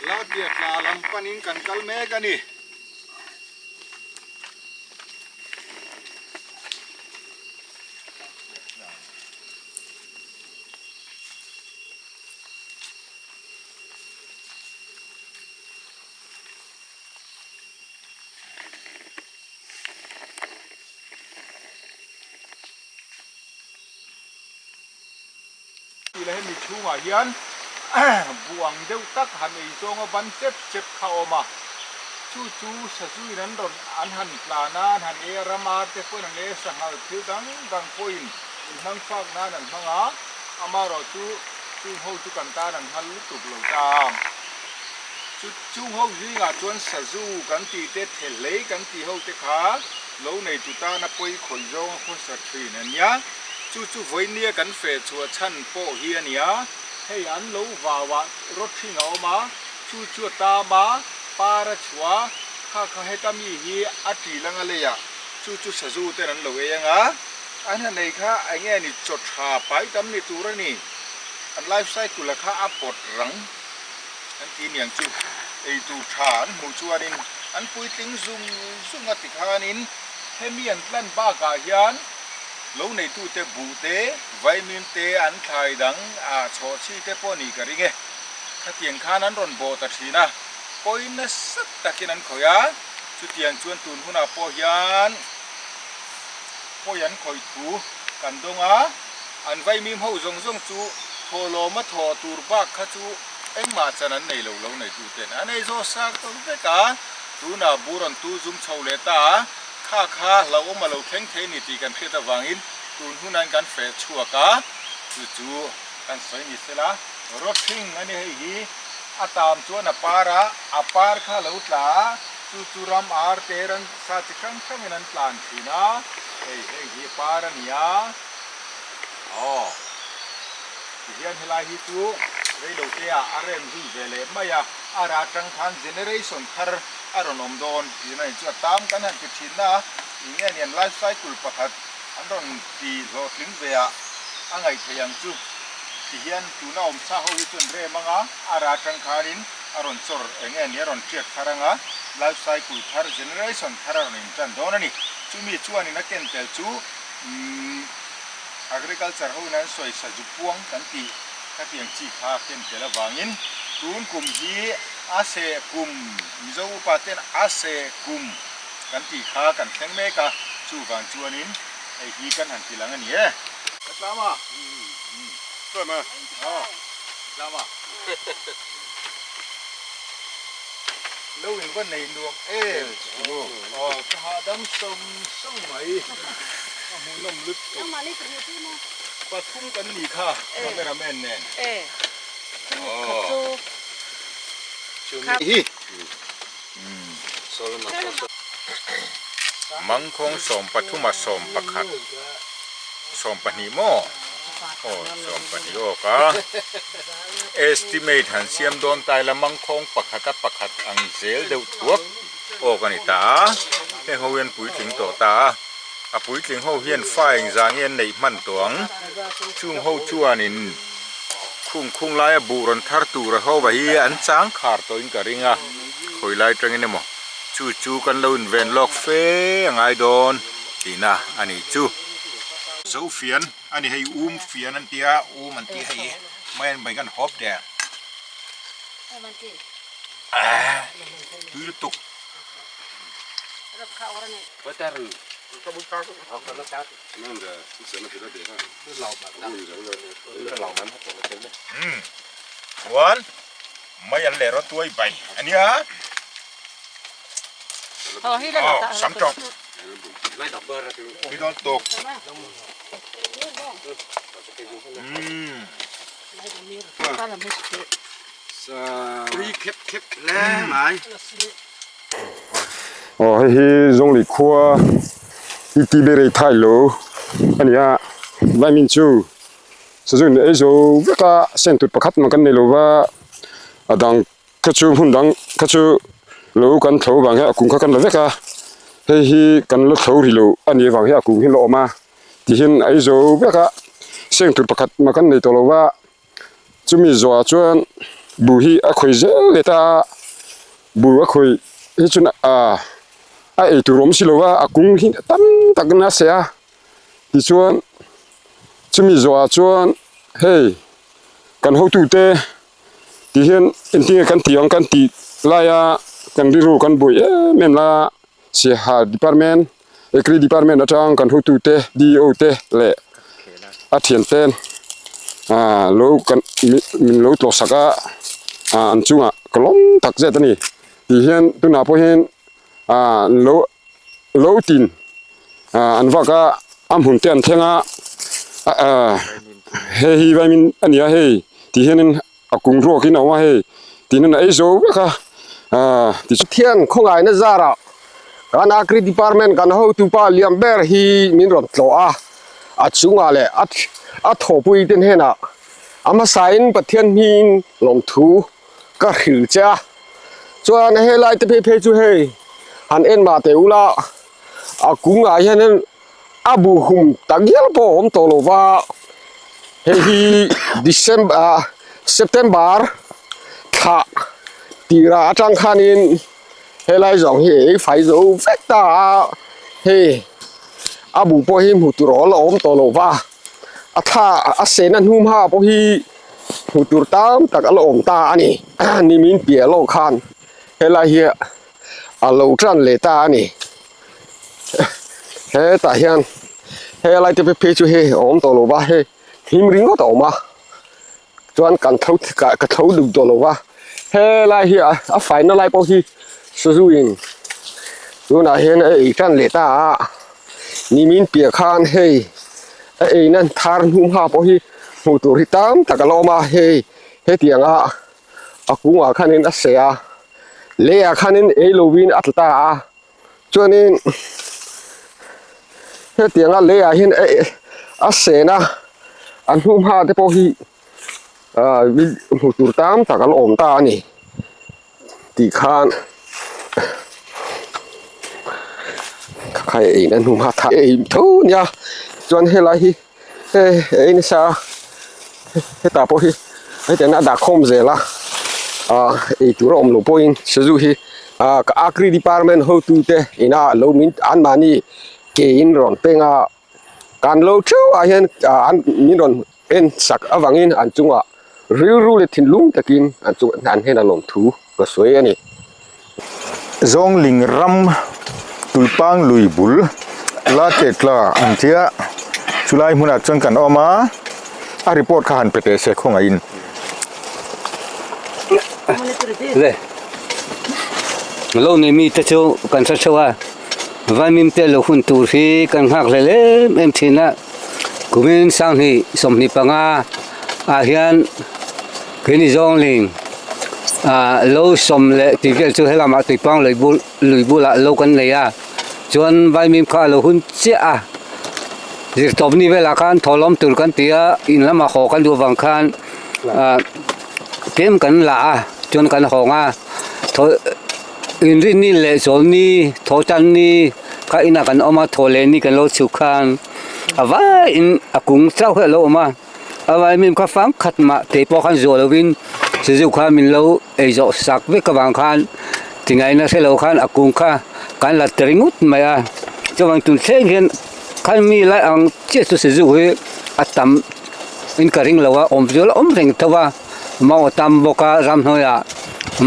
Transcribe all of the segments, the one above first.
แล้วเดียดลาลำปนินกันกัลแม่กันนี่ที่เราให้มีชูมาเฮียนบวงเดวตักหันไอโซงบันเจ็บเข้ามาจูสะซุยนั้นรนอันหันปลานาหันเอรามาเตปนังเอสังหาทิวดังโพอินนังฟากนานันมังอาอามารอจูโฮจูกันตานันฮัลตุกโลตามจูโฮยิงาจวนสะซุกันตีเตเทเลกันตีโฮเตขาโลในจุตานาปอยขอยโจงคนสัตรีนันยาจูไว้เนียกันเฟชัวชันโปเฮียเนียให้อันโลวาวารถที่เอามาจูตามาปาระชัวข้าให้ตามีฮีอัติลังอะไรอ่ะจูสะซูเตนันโลเองอ่ะอันนั้นในข้าไอ้เงี้ยนี่จดหาไปตำนี่ตัวนี่อันไลฟ์ไซค์กุลข้าอัปปดรังอันที่เนี่ยจูไอตูฐานหมู่ชัวนินอันปุยติงซุงอติคานินให้มีอันพลันบ้ากาเฮียนโลในตู้เตบูเตไวมินเตอันไทยดังโชชีเตปอนีกะริเงข้าเตียงข้านั้นรอนโบตัดทีนะปอยนัสสัตตะกินันขอยาจุดเตียงชวนตูนหุนาปอยันคอยถูกันดงอันไวมิมเฮาจงจูโทโลมาทอตูรบักข้าจูเอ็งมาจันนั้นในโลในตู้เตนอันในโซซักตัวเตกาตูนาบูรันตูจุมชาวเลตาข้าเราเอามาเราแข่งเทนิตีกันเพื่อตะวางอินตูนหุ่นนั้นกันเฟชชัวกาจู่กันสวยนิสละรถทิ้งอันนี้ให้ฮีอาตามชวนปาระอาปาร์ข้าเราตลาจู่รำอาร์เตรันสัจขังนั้นพลานทีนะเฮ้ฮีปาระเนี่ยเฮียนเฮลาฮิตูเรื่องเดียอาร์เอ็มจูเจเลไม่ยาอาราจังคันเจเนเรชั่นคาร์อารอนอมดอนที่นั่นจะตามกันหันกิจนะอย่างเงี้ยเนี่ยไลฟ์ไซเคิลประคัดอันนั้นที่โหดลิงเบียอันไงที่ยังจูที่เฮียนจูน่าอมซาฮูวิจุนเรมังอาราจังคันินอารอนซอร์อย่างเงี้ยเนี่ยอารอนเชียร์คารังไลฟ์ไซเคิลคาร์เจเนเรชั่นคาร์อารอนอินจันโดนนี่จูมีจวนนี่นักเก็นเตลจูagriculture ฮูนั้นสวยสะจุพวงกันตีถ้าเพียงจีข้าเก็นเตลวางินตูนกุมฮีอาเซกุมมิโซอุปาเตนอาเซกุมกันตีข้ากันแข่งเมกาจูฟังจวนินไอฮีกันหันทีหลังอันนี้กล้ามาช่วยมากล้ามาแล้วเห็นว่าในดวงกระดำส่งไหมหูน้ำลึกน้ำมานี่เป็นยังไงปะทุ่มกันนี่ค่ะคาเมราแมนแน่ฮีมังคงสมปทุมสมปะขัดสมปนิโมสมปนิโอกะ estimate หันเสียมโดนตายละมังคงปะขัดอังเซลเดือดทั่วโอกันนี่ตาให้เขาเวียนปุ๋ยถึงตัวตาปุ๋ยถึงเขาเฮียนฝ่ายจางเฮียนในมันตวงชุ่มเขาชั่วนินคุ้งไล่บุรันทาร์ตูระเขาไปอันจางขาดตัวอินกะริงคอยไล่ตรงนี้มั้งจู่กันเราอินเวนล็อกเฟ่ไงโดนทีน่ะอันนี้โซเฟียนอันนี้ให้เฟียนนั่นเตี้ยมันเตี้ยให้ไม่ไปกันฮอบเดียดูตุกวันไม่ยันเหล่รถตัวไปอันนี้สามจบไม่ต้องตกรีเข็บแล้วไหมให้จงหลีกขัวอีตีเบรย์ไทยโลอันนี้ไม่มินจูส่วนไอ้โจก็เส้นตุดประคัดมันกันในโลว่าดังขจูหุ่นดังขจูโลกันเท่าบางแห่กุ้งกันแล้วก็ให้กันรถเท่าที่โลอันนี้บางแห่กุ้งเห็นโลมาที่เห็นไอ้โจก็เส้นตุดประคัดมันกันในตัวโลว่าจะมีจัวจวน bu hi a khoi je le ta bu a khoi hi chun a e tu rom silowa akung hi tam tak na se a ti chuan chumi zo a chuan hey kan ho tu te ti hian en ti kan tiang kan ti la ya kan ri ru kan boi mem la si ha department agri department atang kan ho tu te do te le a thian ten lo kan min lo tlo saka an chunga kolom tak je tani ti hian tuna po hian lo tin an waka am hun ten thenga he hi vai min ania he ti hian akung ro kin awa he tin na ei zo ka ti thian khongai na zara kan agri department kan ho tu pa liam ber hi min ron tlo a chunga le a thopui ten hena ama sain pathian min lom thu ka khil cha chuan he lai te phe chu he han en ma te ula akunga hian abu hum tagyal po om tolowa he hi December September tha tira atang khanin he lai jong hi phai zo vecta he abu po hi mutur ol om tolowa atha asenan hum ha po hi mutur tam tak al om ta ani ni min pia lo khan he lai hi alo tran le ta ani he ta hian he lai te pe chu he om tolowa he him ring ko to ma chuan kan thau du tolowa he lai hi a final lai po hi suzuin tuna hian ei tran le ta ni min pia khan he ei nan thar hum ha po hi mutur hi tam takaloma he tianga akunga khanin a sea le a khanin ei lovin atlta chuanin he tianga le a hin a sena an hum ha te po hi mutur tam takal om ta ni ti khan khai ei nan hum ha tha ei thu nya chuan he lai hi ei ni sa he ta po hi he te na da khom zela ei tu rom lo point sezu hi ka agri department ho tu te ina lo min an mani ke in ron penga kan lo chu a hian an min ron en sak awangin an chunga ru le thin lung takin an chu an hena lom thu ko soi ani zong ling ram tulpang lui bul la tetla antia chulai huna chang kan oma a report khan pete se khonga in le lo ne mi te chu kan sa chawa vai min te lo hun tur hi kan hak le em thina kumin sang hi som ni panga a hian kini zong ling lo som le ti vel chu helama ti pang lui bul la lo kan le ya chuan vai min kha lo hun cha zir top ni vela kan tholom tur kan tia in lama kho kan du wang khan kem kan la chuan kan honga tho in ri ni le zol ni tho chan ni ka ina kan oma thole ni kan lo chu khan awa in akung chau he lo ma awa min ka fang khat ma te po khan zo lovin se zu kha min lo ei zo sak ve ka wang khan tingai na se lo khan akung kha kan la tringut ma ya chawang tun se gen khan mi la ang che su se zu he atam in ka ring lawa om zo om ring tawa mau tam boka ram hoya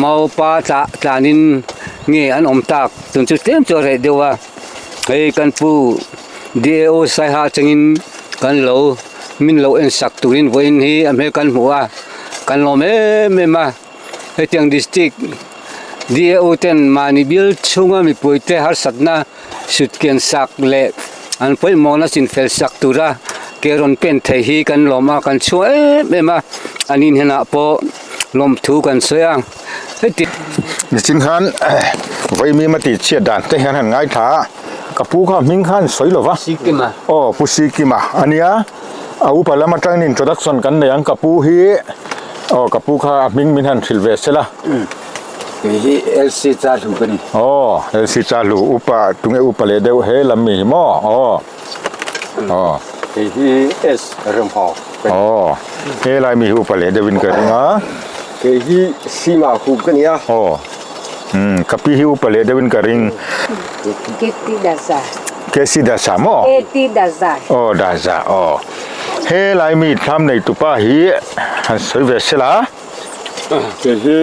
mau pa ta nin nge an om tak tun chu tem cho re dewa ei kan pu dio sai ha changin kan lo min lo en sak turin voin hi ame kan huwa kan lo me ma he tiang district dio ten mani bil chunga mi poite har satna sutken sak le an poi mona sin fel sak tura keron pen the hi kan loma kan chu me ma anin hena po lom thu kan soyang heti chin khan vai mi mati chia dan te han ngai tha kapu kha ming khan soi lo wa sikima pusikima ania au pala matang introduction kan ne ang kapu hi kapu kha ming min han silve sela hi LC cha lu kani LC cha lu upa tunge upale deu he lammi mo hi S ram ho he lai mi upale dewin ka ringa ke hi sima khu kan ya oh kapi hiu pale dewin karing Kiti dasa. kesi da samo Eti dasa. oh da za oh he lai mi tham nei tu pa hi han soi ve sela ke hi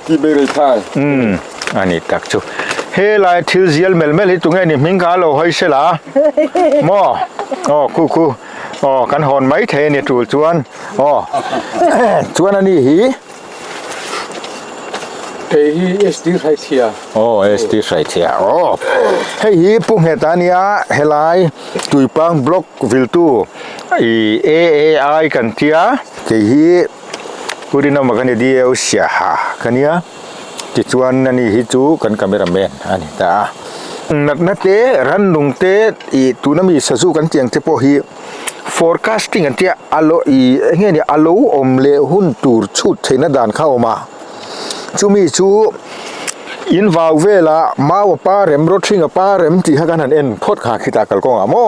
ki bere thai ani tak chu he lai thil zial mel mel hi tu nge ni ming ka lo hoi sela mo oh ku oh kan hon mai the ni tu chuan oh chuan ani hi ke hi st khai thia oh st right here oh hey hi pung hetania helai tuipang block viltu I aai kan tia ke hi purina magani dia usia ha kania ti chuan ani hi chu kan cameraman ani ta na te ran nung te I tunami sasu kan tiang te po hi forecasting an tia alo I nge ni alo omle hun tur chut theina dan khauma chumi chu in vào về là mau pa rem rot thing pa rem ti ha kan han en phot kha khita kal ko amo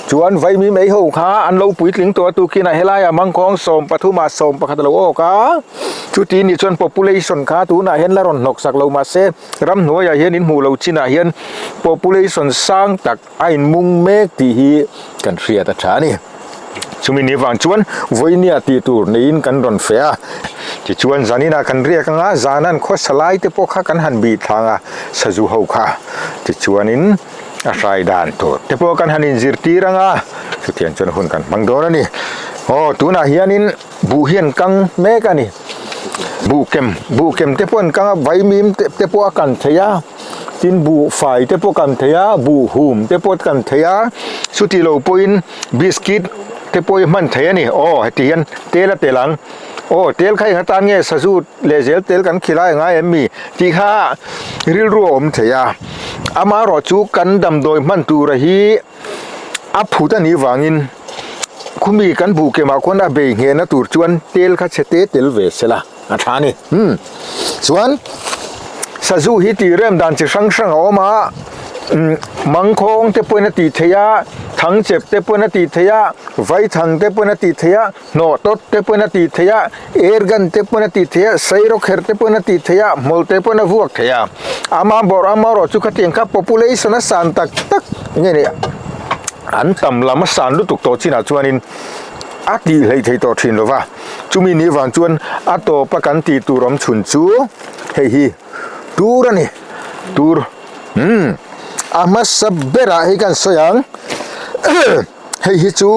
chuan vai mi mai ho kha an lo pui tling to tu kina helai amang kong som pathuma som pakhat lo o ka chu ti ni chuan population kha tu na hen la ron nok sak lo ma se ram no ya hian in hu lo china hian population sang tak ain mung mek ti hi kan ria ta tha ni chumi ni wang chuan voinia ti tur nein kan ron fea ti chuan zanina kan ria ka nga zanan kho salai te pokha kan han bi thanga saju ho kha ti chuan in a rai dan to te po kan hanin zirti ranga chu thian chuan hun kan mangdor ani oh tuna hianin bu hian kang me ka ni bu kem te pon kang vai mim te po kan theya tin bu fai te po kan theya bu hum te po kan theya suti lo poin biscuit te poi man thaya ni oh hetian tela telang oh tel khai ngatan nge sasu le zel tel kan khilai nga emmi ti kha ril ru om thaya ama ro chu kan dam doi man tu ra hi a phuta ni wangin khumi kan bu ke ma kon a be nge na tur chuan tel kha chete tel ve sela a thani chuan sasu hi ti rem dan chi sang sang oma mang khong te poina ti theya thang chep te poina ti theya vai thang te poina ti theya no tot te poina ti theya ergan te poina ti theya sairo kher te poina ti theya mol te poina vuak theya ama bor ama ro chu khateng kha population a san tak tak nge ne an tam lama san lu tuk to china chuanin ati lei thei to thin lova chumi ni wang chuan ato pakan ti turom chun chu hei hi turani tur ama sabbera hi kan soyang hei hi chu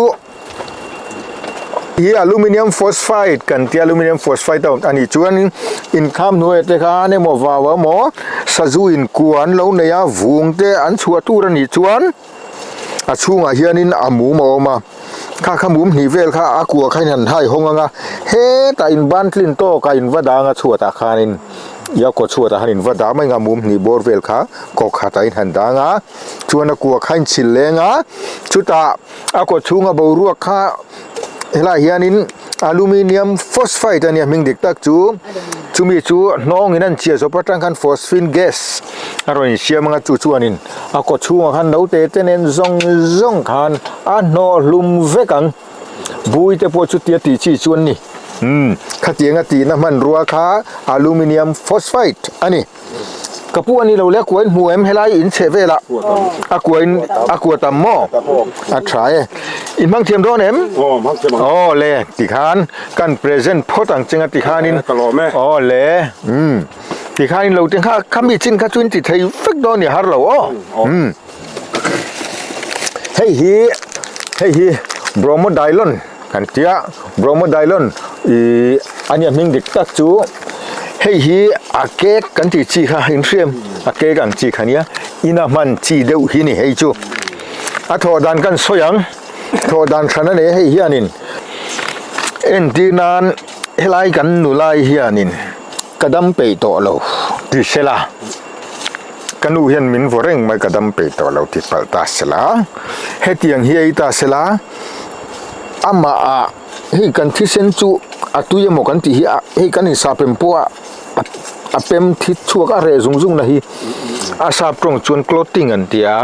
hi aluminium phosphide kan ti aluminium phosphide ta ani chuan in kham no te kha ne mo wa mo saju in kuan lo ne ya vung te an chua tur ani chuan a chunga hianin amu mo ma kha khamum ni vel kha akua khain han hai honganga he ta in ban tlin to ka in wadanga chuata khanin ya ko chuata hanin wada mai nga mum ni borvel kha ko khata in han danga chuana ku khain chilenga chuta ako chunga boru kha hela hianin aluminium phosphide ania mingdik tak chu chumi chu nong inan chia so patang kan phosphine gas aron siamanga chu chuanin ako chunga khan no te tenen zong khan a no lum vekang bui te po chu tia ti chi chuan ni khatianga ti na man ruwa kha aluminium phosphide ani kapu ani lo le koin muem helai in chevela akua tammo a try in mang thiam don em mang thiam oh le ti khan kan present photang chinga ti khanin oh le ti khanin lo ting kha khami chin kha chun ti thei fek don ni har lo hey hi bromodiolon kan tia bromodiolon ania ming dik tak chu hei hi a cake kan ti chi kha in rem a cake ang chi khania ina man chi deu hi ni hei chu a tho dan kan soyang tho dan thana ne hei hianin en dinan helai kan nulai hianin kadam pe to lo ti sela kanu hian min voreng mai kadam pe to lo ti palta sela hetiang hi ai ta sela ama a hi kan thi sen chu atuye mo kan ti hi kan in sa pem po a pem thi chuak a re zung na hi a sa prong chuan clothing an tia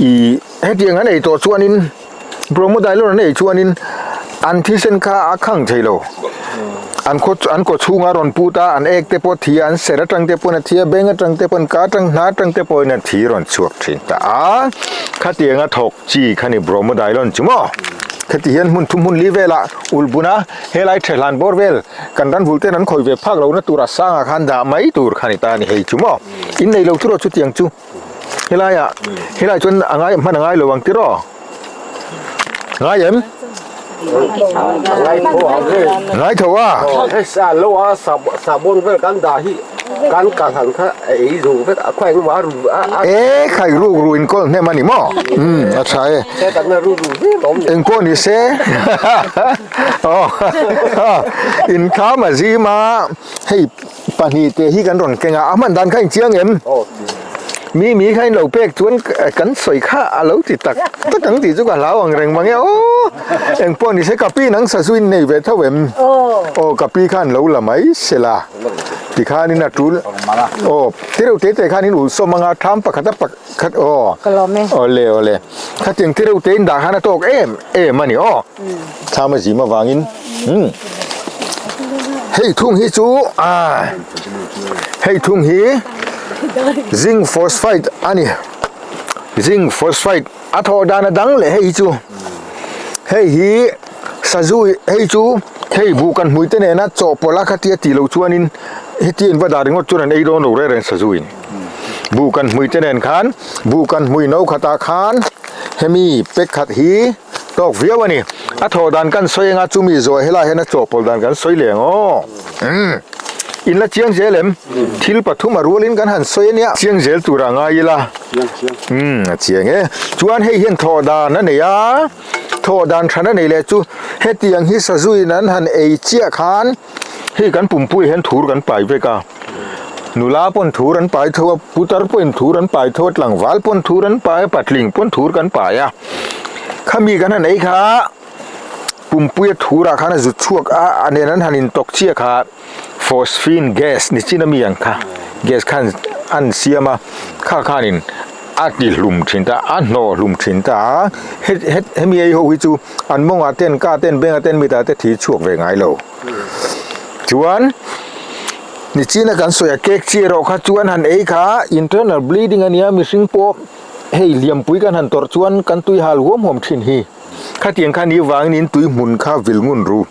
I hetiang an ei to chuanin bromodiolon an ei chuanin an thi sen kha a khang thailo อันโคชูงารอนปูตาอันเอกเตปทีอันเสระจังเตปนเทียเบงจังเตปนกาจังนาจังเตปนทีรอนชวกทินตาขัดเตียงถกจีขันบรมไดรอนจุโมขัดเตียนมุนทุมมุนลีเวละอุลบุนะเฮลัยเทลันบอร์เวลกันดันบุลเตนันคอยเวพักเรานะตุระสร้างอาคารดาไม่ตูร์ขันิตานี่เฮจุโมอินในเราตุระชุดเตียงจูเฮลัยจนอ่างไงมันอ่างไงระวังติรอไงเอ็มไงเถอะว่า ให้สารแล้วว่าสาบนเวลกันดาฮิการการหันค่ะไอ้รูเวลแขวงว่ารูใครรู้อินก้นเนี่ยมันนี่มั้งใช่ แค่กันรูล้ม เอ็งก้นนี่เซ่อ๋ออินข้ามาซีมาให้ปนีเตะที่กันร่อนเก่งอ่ะมันดันข้างเชียงเอ็มมีใครเหล่าเป็กชวนกันสวยข้าเหล่าติดตักตั้งติดจุกันเหล่าอังเริงบางอย่างโอ้เอ็งป้อนนี่ใช้กับปีนังสะสุนในเวทเวมโอ้กับปีข้านเหล่าละไหมเสล่ะที่ข้านี่น่าทุนโอ้ที่เราเตะข้านี่หนูสมังอาทำปะขัดปะขัดโอ้โอเล่ข้าจึงที่เราเตะด่าข้าน่ะตกมันนี่โอ้ทำมาจีมาวางินเฮ้ยทุ่งฮิจูเฮ้ยทุ่งฮิซิงฟอสไฟต์อันนี้ซิงฟอสไฟต์อัฐดานดังเลยเฮ้ยจูเฮ้ยฮีซาจูเฮ้ยจูเฮ้ยบุกันมุยเตเนนะโจปลาคติตีเราชวนินเฮตีนว่าดาริงว่าจุนันไอโดนเราเรื่องซาจูอินบุกันมุยเตเนนขานบุกันมุยนาวขตาขานเฮมีเป็กขัดฮีตอกเวียวันนี้อัฐดานกันสวยงาจูมีโจเฮลาเฮนะโจปลดานกันสวยเหลียงโอ้อินละเชียงเจริญทิลปฐุมารวลินกันหันสวยเนี่ยเชียงเจริญตุรางายละเชียงจวนให้เห็นทอดานนั่นเนี่ยทอดานฉันนั่นเลยจูเฮตียงฮิสซุยนั้นหันเอเจียขานให้กันปุ่มปุยเห็นถูกันไปไปกะนุลาปนถูรันไปทว่าปุตรปนถูรันไปทวดหลังวาลปนถูรันไปปัดลิงปนถูกันไปอ่ะข้ามีกันนั่นไอ้ข้าปุ่มปุยถูราขานะจุดช่วงอันนี้นั้นหันินตกเชียขาฟอสฟีนแก๊สนี่จีนมีอย่างค่ะแก๊สขันอันเสียมาข้านินอัดดิลุมถินตาอันโนลุมถินตาเฮ็ดมีไอ้โหวิจูอันมงอาเต้นก้าเต้นเบงอาเต้นมีแต่เต้นทีช่วงเวงไงเราจวนนี่จีนกันสวยเก๊กชีเราค่ะจวนหันไอ้ค่ะ internal bleeding อันนี้มีสิ่งปอบเฮ้ยเลี้ยมปุยกันหันตอร์จวนกันตุยหาลหัวหอมถินฮีข้าเตียงข้านี้วางนินตุยมุนข้าวิลงุนรู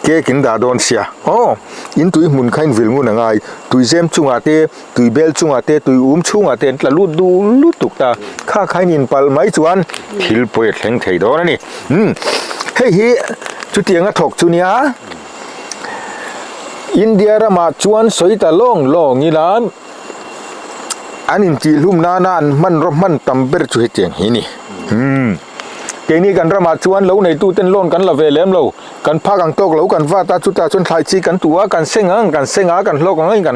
เกกินดาดอนเสียอินตุยมุนข้าวิลงุนง่ายตุยเซมจุงอาเตตุยเบลจุงอาเตตุยจุงอาเตตละลุดดูลุดตุกตาข้าข้านินปัลไม่จวนทิลป่วยแข็งไทยดอนนี่เฮ้ยจุดเตียงก็ถกจุเนียอินเดียรามาจวนสวยตะล่องนี่ล้านอันอินจีลุ่มนานมันรบมันตำเบิดจุดเตียงหินี่เกนี้กันรามาชวนเราในตู้เต้นล้นกันละเวเลมเรากันพากันตกเรากันว่าตาชุดตาชนไทยชีกันตัวกันเซ็งกันโลกเราเลยกัน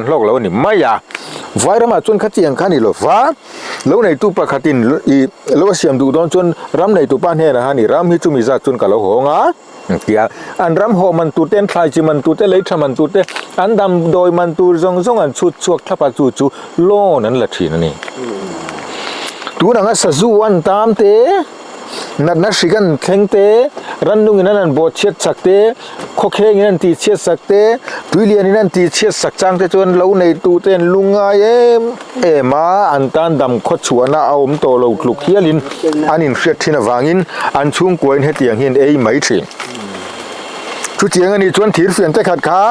โลกเรานี่ไม่อยากไว้รามาชวนขัดเจียงขันนี่หรอฟ้าเราในตู้ประคตินอีเราเสียมดูดอนชวนรำในตู้ป้านเฮนะฮะนี่รำฮิจุมิซาชวนกับเราหัวงาเกี่ยอันรำหัวมันตู้เต้นไทยชีมันตู้เต้นเลยทำมันตู้เต้นอันดำโดยมันตู้ซงอันชุดชวกทับจูโลนั่นละทีนั่นนี่ตูนังสะจูวันตามเตนัดสิกันเข่งเตรันดุงนั่นบดเชียดสักเตโคเข่งนั่นตีเชียดสักเตตุยเลียนนั่นตีเชียดสักจังเตจนเราในตูเต้นลุงไงมาอันตันดำขดชวนเอาอมโตเราลุกเฮียลินอันอินเชียดที่นวางินอันชุ่งกวนให้เตียงเห็นไม่ถึงชุดเตียงอันนี้ชวนถีเฟียนแต่ขัดขา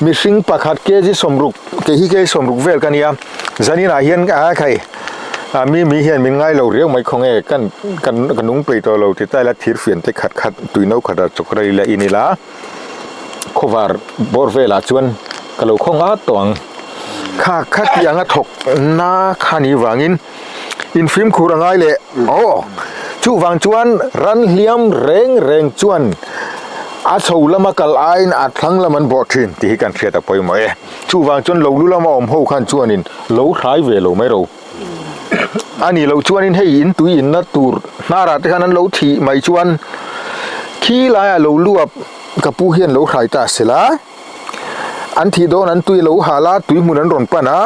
มีสิ่งประคัดเกจิสมรุกเกฮิเกสมรุกเวลกันยามจันนี่นาเฮียนใครมีเห็นมีง่ายเราเรียกไม่คงกันนุ่งไปตัวเราที่ใต้ละทีเฟียนที่ขัดตุยนกขัดจกไรละอินิละขวาร์บอร์เวลาชวนก็เราคงตวงข้าขัดยังถกน้าขานีวางินอินฟิล์มคูรังไงเลยจูวางชวนรันเลี้ยมเร่งชวนอาชาวละมากัลไอน์อาทั้งละมันบอดทินที่กันเสียตะปอยมาจูวางชวนเราลุละมาอมหูขันชวนินเราหายเวลไม่รู้อันนี้เราชวนให้อินตุยอินนัตูร์นาราที่ขนั้นเราที่ไม่ชวนขี้ลายเราลวบกับผู้เฮียนเราหายตาเสียละอันที่โดนอันตุยเราหาลาตุยมุนันรอนปะนะ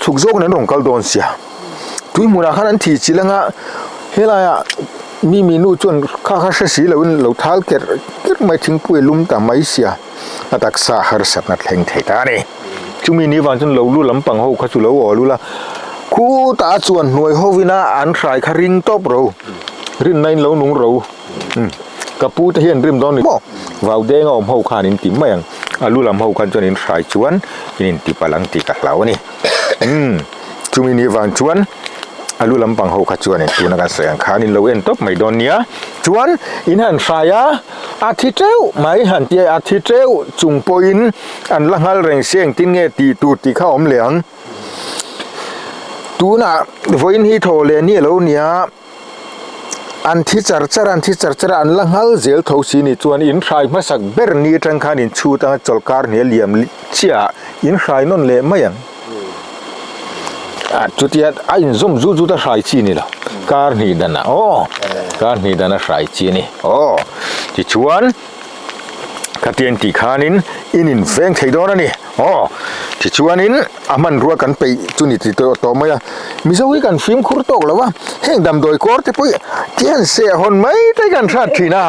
ฉุกโจกนั้นรอนกัลโดนเสียตุยมุนันขนั้นที่จิลังะเฮลาย มีเมนูจนค่าสีแล้วเราทาลเกิดไม่ถึงป่วยลุมตาไม่เสียตักษาหารสัตว์นัดแห่งไทยตานี่จุมีนี่วันจนเรารู้ลำปังเฮาเขาสุเราอ๋อรู้ละคูตาส่วนหน่วยเฮาวินาอันสายคริงตบเรารินในเราหนุงเรากระปูตะเฮียนริมดอนนี่บ่วาวแดงเอาเฮาคานินติแมงรู้ลำเฮากันจนอินสายชวนอินติปะลังติกะเหลานี่จุมีนี่วันชวนรู้ลำปังเฮาขจวนนี่ตัวนักแสดงขานินเราเอ็นตบไม่ดอนเนียชวนอินหันสายอาทิเจ้าไม่หันเตียอาทิเจ้าจุงปอินอันละหัลแรงเสียงตินเงตีตูติข้าอมเหลียงตูน่ะวันนี้โทรเลยนี่แล้วเนี่ยอันที่จัดอันละหัลเจลทสีนี่ชวนอินสายมาสักเบอร์นี้จังขานินชูตั้งจอลการเนี่ยเหลี่ยมเชียอินสายนั่นเลยไม่ยังจุดที่ไอ้ซุ่มจู่ๆตะสายชีนี่ล่ะการนี่ดันนะการนี่ดันนะสายชีนี่ที่ชวนกะเตียนติขานินอินินเฟงไทดอนนี่ที่ชวนินมันรัวกันไปจุนี่ติโตมามีซะวิกันฟิล์มคุรตกแล้ววะแห่งดำโดยกอร์ติปุยเตียนเสียหนไหมได้กันชาตินะ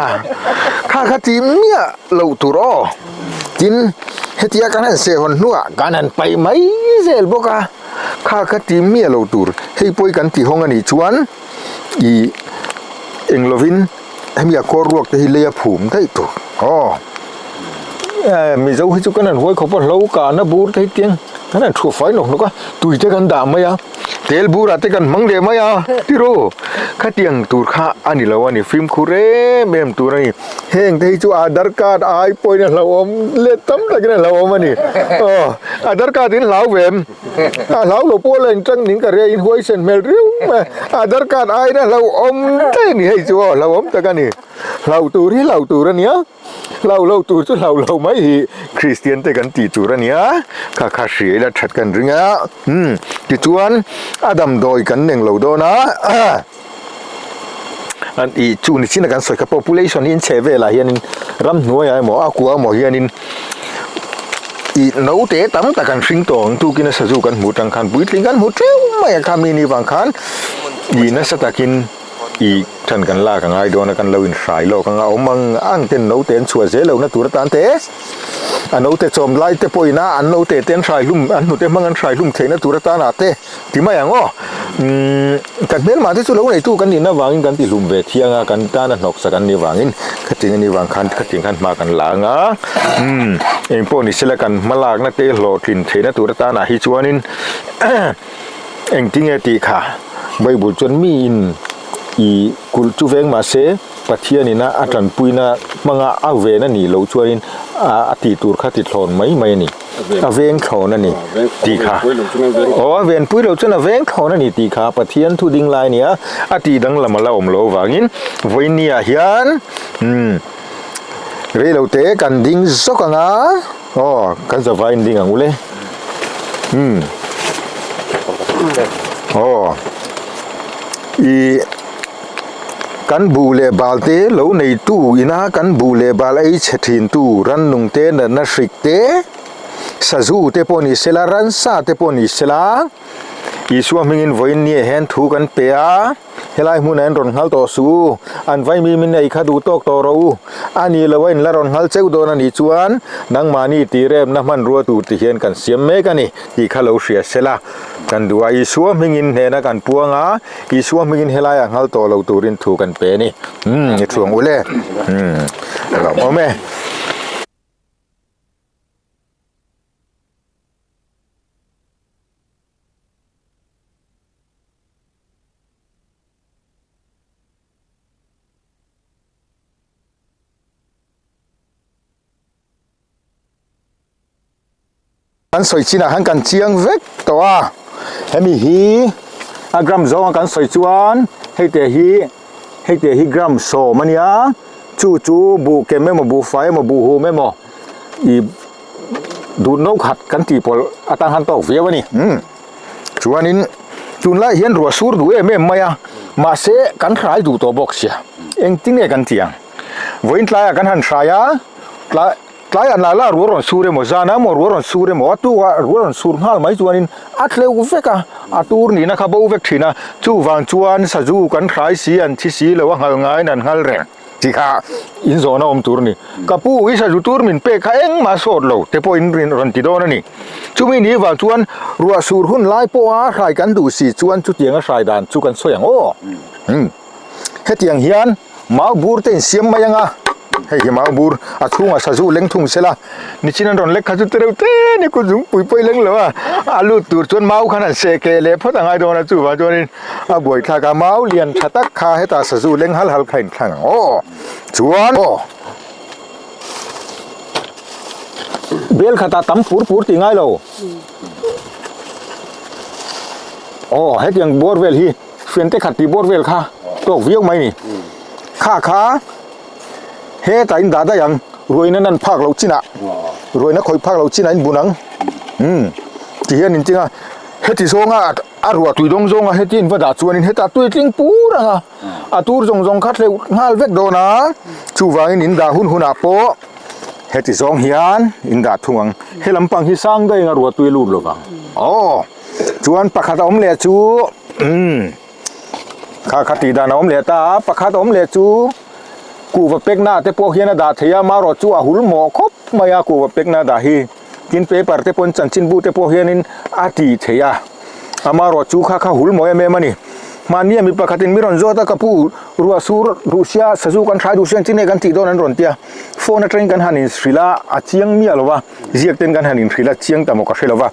ข้าติเมียเหล่าตุรอกินเฮติยากันเสียหนนัวกันนั้นไปไหมเซลบกะข้าติเมียเหล่าตุรให้ปุยกันที่ห้องอันนี้ชวนอีเอ็งลวินให้มีกอรวกที่เลียภูมิได้ตุมีเจ้าให้จุกันนั้นห้วยเขาปนเราการนะบูรให้เตียงนั่นทั่วไฟหนกก็ตุยเจกันดามไหมเตลบูราเตกันมังเดไหมที่รู้ข้าเตียงตูข้าอันนี้เราอันนี้ฟิล์มคูเร่เมมตูนี่เฮงที่จูอาดาร์การ์ดไอปอยเนี่ยเราเล่ตั้มตะกันเรามันนี่อาดาร์การ์ดนี่เราเวมเราโป้เลยจังนิ่งกันเรียนห้วยเซนเมลริวอาดาร์การ์ดไอเนี่ยเราเต้นี่ให้จูเราตะกันนี่เราตูระเนี่ยเราตูจุเราไม่คริสเตียนแต่กันตีจูระเนี่ยข้าเสียแล้วชัดกันรึไงที่จวนอาดัมโดยกันหนึ่งเราโดนะอันอีจูนี่ชินกันสวยกับ population นี่เชเวล่ะเฮียนินรำหน่วยไอ้หมออากัวหมอเฮียนินอีน้าเตะตั้มตะกันสิงโตงตูกินสะจูกันหมูตังคันบุยลิงกันหมูเจ้าไม่คามีนี่บางคันอีนั่นสตากินอีท่านกันล่ากันไอ้โดนกันเราอินสายโลกันเอามังอันเต็นน้าเตนชัวเจเรานะตัวตันเตะอันน้าเตะจอมไล่เตะปอยนะอันน้าเตะเต้นสายลุ่มอันน้าเตะมังอันสายลุ่มเทนะตัวตันอาเตะที่ไม่อย่างกันเดินมาที่สุดแล้วในตู้กันนี่นะวางกันที่ลุ่มเวทีงากันตานะนกสักกันนี่วางขัดจิงนี่วางคันขัดจิงคันมากันหลังเองพวกนี้เสร็จกันมาลากนะเตะโหลทินเทนะตัวตันอาฮิจวนินเองจริงตีค่ะใบบุญจนมีอินอีกุลจูเวงมาเสปะเทียนี่นะอาจารย์ปุยนะมังอาเวนั่นนี่เราช่วยอาติตูร์คติดหลอนไหมนี่อาเวงเขานั่นนี่ตีขาเวนปุยเราจนอาเวงเขานั่นนี่ตีขาปะเทียนทุดิงลายเนี่ยอาติดังละมาเล่าโลวางินเวนียเฮียนเรเราเตะกันดิ้งซอกงากันจะไว้ดิ้งอ่ะกูเลยอีกันบูเลบาลเตเหลาในตู้อินากันบูเลบาลไอเฉทินตู้รันนุงเตนนัสริกเตสะจูเตปอนิเซลารันซาเตปอนิเซลาอีชัวมิงวันนี้เห็นถูกันเปียเฮลัยมุนันรอนฮัลต่อสู้อันไว้มีมินไอขาดูตอกต่อเราอันนี้ละวันละรอนฮัลเจ้าโดนันอีชวนนังมานี่ตีเร็มน้ำมันรัวตูตีเห็นกันเสียมเมกันนี่อีขาเราเสียเสละกันดูอีชัวมิงเห็นกันปัวงาอีชัวมิงเฮลัยฮัลต่อเราตูรินถูกันเปียนี่ช่วงอุเล่เราโอเมกันสวยจีน่ะหันกันเชียงเวกตัวให้มีฮีกรัมโซกันสวยจวนให้เตฮีกรัมโซมันยาจูบูเกมไม่มาบูไฟมาบูโฮไม่มาอีดูนกขัดกันตีปอลอาตังหันตอกเวียวนี่ชวนนินจุนไล่เห็นรัวสูดดูไม่มามาเสกันขายดูตัวบอกเสียเองจริงเนี่ยกันเตียงวันไล่กันหันสายา trai an la ruoron sure mo zana mo ruoron sure mo tu ruoron sur hal mai chuanin atleu veka atur ni na kha bo vek thina chu wang chuan sa ju kan thrai si an thi si lo ngal ngai nan ngal reng chi kha in zona om tur ni kapu wi sa ju tur min pe kha eng ma sot lo te po in rin ron ti do na ni chumi ni wang chuan ruwa sur hun lai po a thrai kan du si chuan chu tiang a thrai dan chu kan soyang o he tiang hian mau bur te siam mayanga hei hi mau bur a thunga sa ju leng thung sela ni chinan ron lek kha chu tereu te ni ku jung pui poi leng lo a alu tur chuan mau khan an se ke le phot angai do na chu wa chuanin a boi tha ka mau lian thatak kha he ta sa ju leng hal hal khain thang o chuan o bel khata tam pur ti ngai lo o he tiang borwell hi fen te khat ti borwell kha tok viau mai ni kha he ta in da yang roi nan phak lo china roi na khoi phak lo china in bunang ti hian in tinga he ti zonga a ruwa tui dong zonga he tin wada chuanin he ta tui tling puranga a tur zong khat le ngal vek do na chu wangin in da hun a po he ti zong hian in da thungang he lampang hi sang dai nga ruwa tui lu lo ka chuan pakhat om le chu kha khati da na om le ta pakhat om le chuกูว่าเป็กหน้าแต่พวกเฮียนดาเทียมารอจูอาหุลหมอครบมายากูว่าเป็กหน้าดาฮีกินเปเปอร์แต่ปนจันชินบูแต่พวกเฮียนินอาตีเทียมารอจูข้าหุลหมอเมมันนี่มาเนี่ยมีประคัตินมิรอนโจตะกับผู้รัวซูรัสเซียสจูกันทายรัสเซียจีนกันตีโดนันรอนเตียโฟนเทรนกันหันินสริลาอาเจียงมีอะไรวะเจียกเต็นกันหันินสริลาเจียงตามกระเชลวะ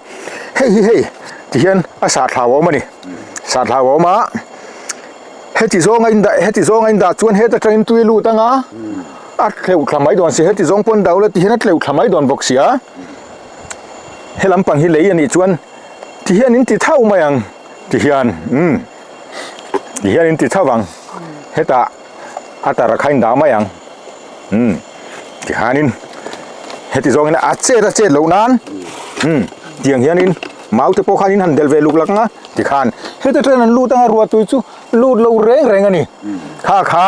เฮ้ยที่เฮียนอาสาทาวมันนี่สาทาวมาเฮติซองอินดาชวนเฮตะเทรนตุยลูตังอ่ะอัดเลวทำไมดอนสิเฮติซองปนดาวแล้วที่เฮนัดเลวทำไมดอนบอกเสียเฮลำปังฮิเลยอันนี้ชวนที่เฮนินติเท่ามายังที่เฮียนที่เฮียนินติเท่าวังเฮตะอัตราคายดามายังที่เฮียนินเฮติซองอินอาเจเหล่านั้นที่เฮียนินมาอุตโปคานินหันเดลเวลุกลักนะที่ขานเฮตะเทรนันลูตังรัวตุยจูลูดเราแรงอันนี้ข้า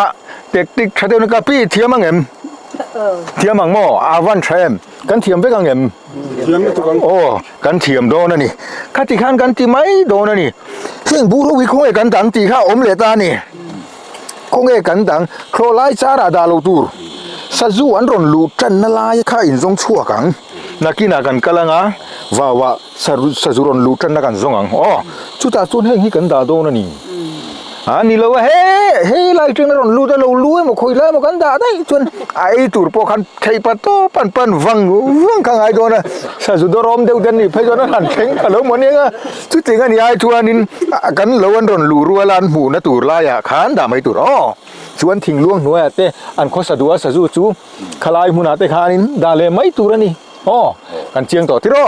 เด็กติ๊กชาเดนกับพี่เทียมังเอ็มเทียมังหม้ออาวันแทมกันเทียมไปกังเอ็มเทียมไม่ถูกกันโอ้กันเทียมโดนนี่ข้าที่ขานกันที่ไม่โดนนี่เพียงบูรุวิคงเอกันดังตีข้าอมเลตานี่คงเอกันดังโครไลซาราดาโลตูร์สัจจุอันรอนลูจันนลายข้าอินซงชั่วกังนักกินกันกะลังอ่ะว่าสัจจุรอนลูจันนักกันซงอังอ๋อจุดตาสุนเฮงฮิกันดาโดนนี่นี่เราว่าเฮ้ไล่จริงนะรู้แต่เรารู้มาคุยแล้วมากันด่าได้จนไอ้ตัวพวกคันใช้ปัตโต้ปันวังข้างไอ้ตัวน่ะสุดรอมเดียวกันนี่เพื่อนนั้นหันเข่งกันแล้วมันเนี่ยจุดจริงอันนี้ไอ้ชัวนินกันเราวันรอนรู้ว่าลานหูนะตัวลายขานด่าไม่ตัวอ๋อชวนทิ้งล่วงหน่วยแต่อันข้อสะดวกสะจูขลายหูนาแต่ขานินด่าเลยไม่ตัวนี่อ๋อกันเชียงต่อที่รอ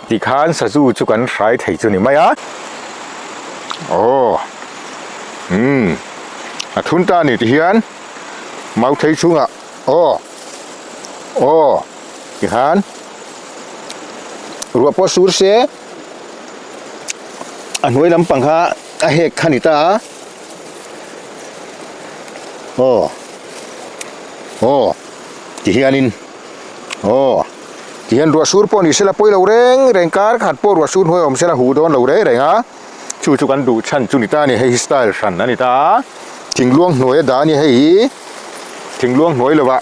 ที่ขานสะจูกันใช้ไถจนนี่ไม่อะโอ้ทุนตานี่ที่เฮียนมาไทยชุงอ่ะโอ้ที่ฮันรัวปอสูร์เสอันไว้ลำปังฮะเฮกขันิตาโอ้ที่เฮียนินที่เฮียนรัวสูร์ปอนี่เสละป่วยเราแรงการขัดปอรัวสูร์หัวอมเสละหูโดนเราแรงอ่ะชูกันดูชั้นจุนิตานี่ให้สไตล์ชั้นนั่นนี่ตาทิ้งล่วงหน่วยดานี่ให้ทิ้งล่วงหน่วยเลยวะ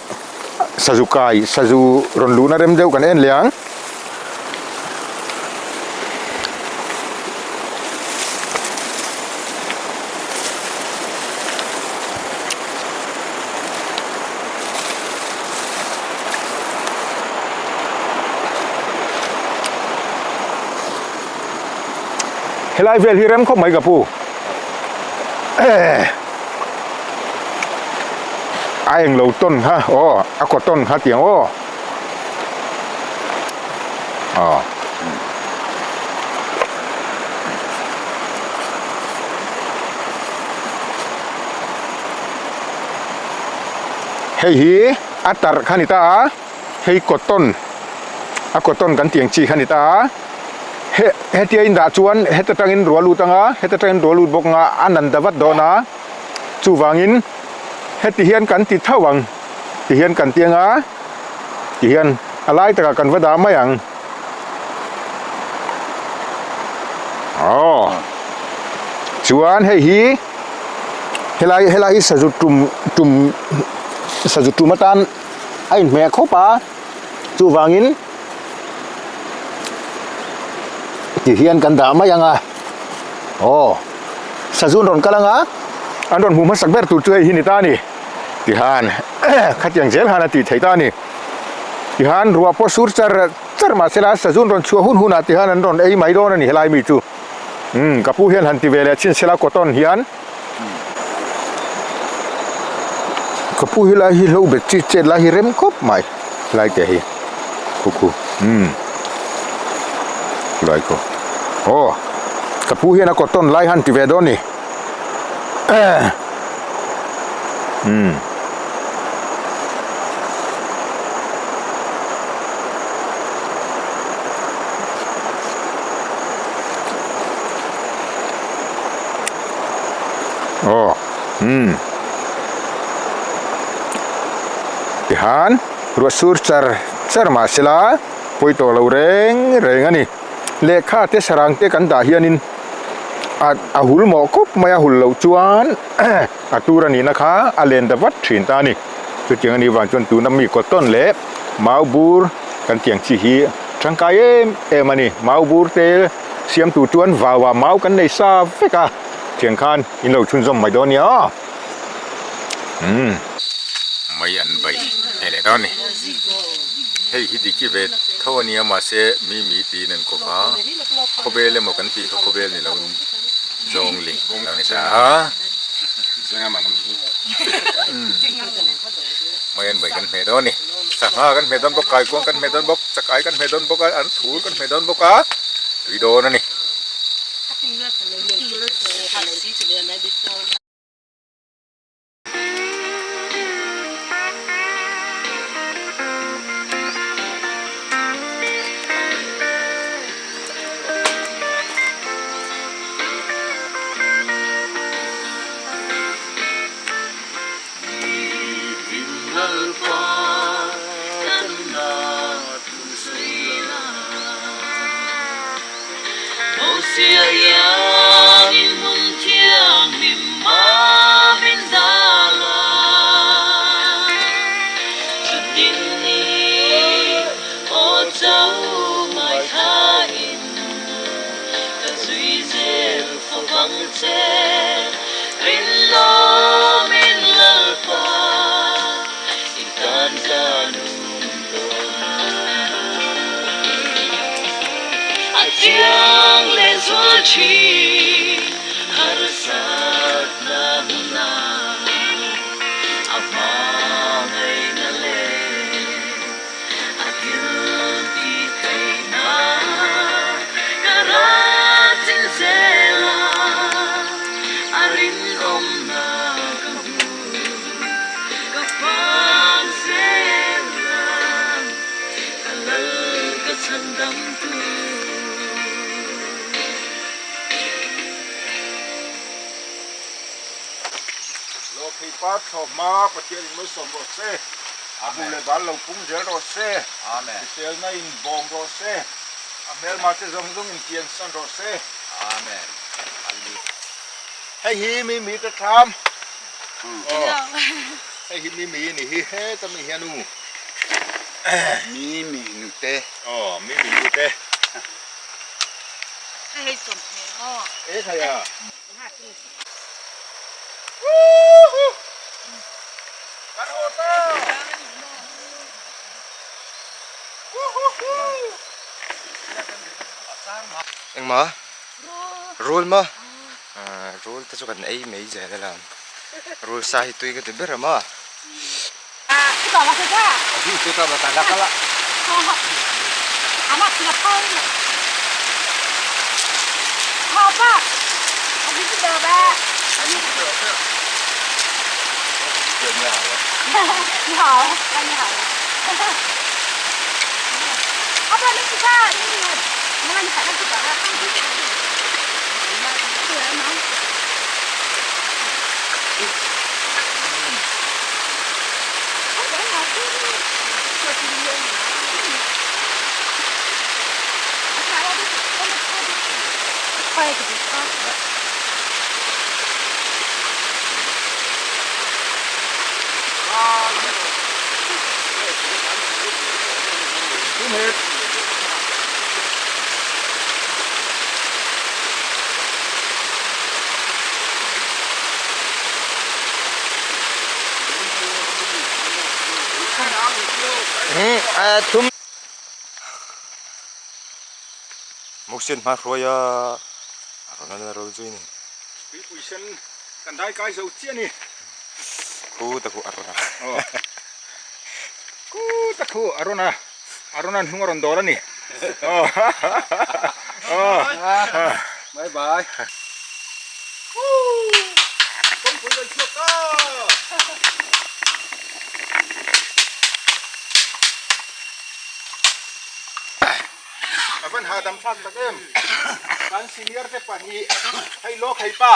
สะจุกายสะจุรอนลูน่าเร็มเดียวกันเอ็นเลี้ยงเฮลายเวลฮิเรมเข้าไหมกับผู้ไอ้เองเราต้นฮะอากต้นฮะเตียงเฮ้ยอัตตาขันิตาเฮ้ยกดต้นอากต้นกันเตียงจีขันิตาเฮติอินดาชวนเฮตตังอินรัวลูตังอ่ะเฮตตังอินรัวลูบกงอ่ะอันนันดวัดโดนะจูวังอินเฮติเฮียนกันติดเท่าวังติเฮียนกันเตียงอ่ะติเฮียน อะไรตะกะกันวดามาหยังอ๋อชวนให้ฮีเฮลายสะจุตุมสะจุตุมตันไอ้แม่เขาป่าจูวางินที่เฮียนกันดามายังอ่ะอ๋อสะจุนรอนกะลังอ่ะอันรอนหูมาสักเบ็ดตูเจยหินิตานี่ที่หานขัดยังเจลหานาติไทตานี่ที่หานรัวปอสุรจรมาเสลาสะจุนรอนชัวหุนที่หานรอนไอ้ไมโดนนี่เฮลายมีจูกับผู้เฮียนหันติเวเลชินเสลากอตอนเฮียนกับผู้เฮียนฮิโลเบจิเจลาฮิเรมคบไม่ไล่แกฮีคุไล่ก็โอ้กับผู้เฮียนกอตอนไล่หันติเวดอนนี่โอ้ที่หานรัวสูรจรมาเสลาปุยโตเราเร่งอันนี้เลขาเตสรังเตกันดาเฮียนินอาหุลหมอกบไม่อาหุลเหลาจวนอาตูรานี่นะคะอาเลนดาวัดถินตานี่จุดเจียงอันนี้วางจนตูน้ำมีกดต้นเล็บมาบูรกันเจียงชีฮีทังกายมันนี่มาบูรเตเสียมตูจวนว่าเมากันในซาเฟกาเทียงคานอินเราชุนซอมไม่โดนเนี่ยไม่อันไปเฮ้ยตอนนี้เฮ้ยฮิดิกิเวทเท่านี้มาเสมีตีนึงก็ค่ะเขาเบลเลยมากันตีเขาเบลนี่เราจงลิงเราเนี่ยจ้าไม่อันไปกันเมดอนนี่สักกันเมดอนบกไก่กวงกันเมดอนบกสักไก่กันเมดอนบกอันถูกันเมดอนบกอ่ะวิโดนั่นนี่ป้าชอบมาประเทศมุสลิมโรเซ่บุเลบาลเราพุ่งเจอโรเซ่เซลน่าอินบอมโรเซ่เมลมาเตจงอินเทียนซันโรเซ่ให้ฮีมีจะทำให้ฮีมีนี่ฮีเฮจะมีเฮียนูมีนูเต้มีนูเต้ให้สมเหตุใครอ่ะAnh mở roll mà roll ta cho cần ấy mấy giờ đây làm roll sai tôi cái biết rồi mà cái đó là cái gì tôi ta mà ta đắc lá mà cái phong hộp á anh đi cái đồ ba你好，你好。阿爸，你去看，我让你海上去找他，他们去找去。对，忙。我等会儿去，说今天ทุม Muksin makroya arona rojuini Pi puisen kan dai kai so chia ni ku taku arona ku takhu arona hungoron dora ni bye bye Kom pui dai chuak ta Avan hadam thak takem kan senior te pani hai lo khai pa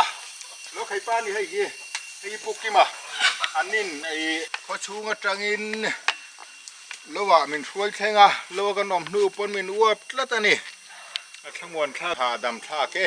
ni hai gi hai pukima anin ai kho chunga tangin lowa min thruai thenga lo kan om nu pon min uap tlatani athangwan tha hadam tha ke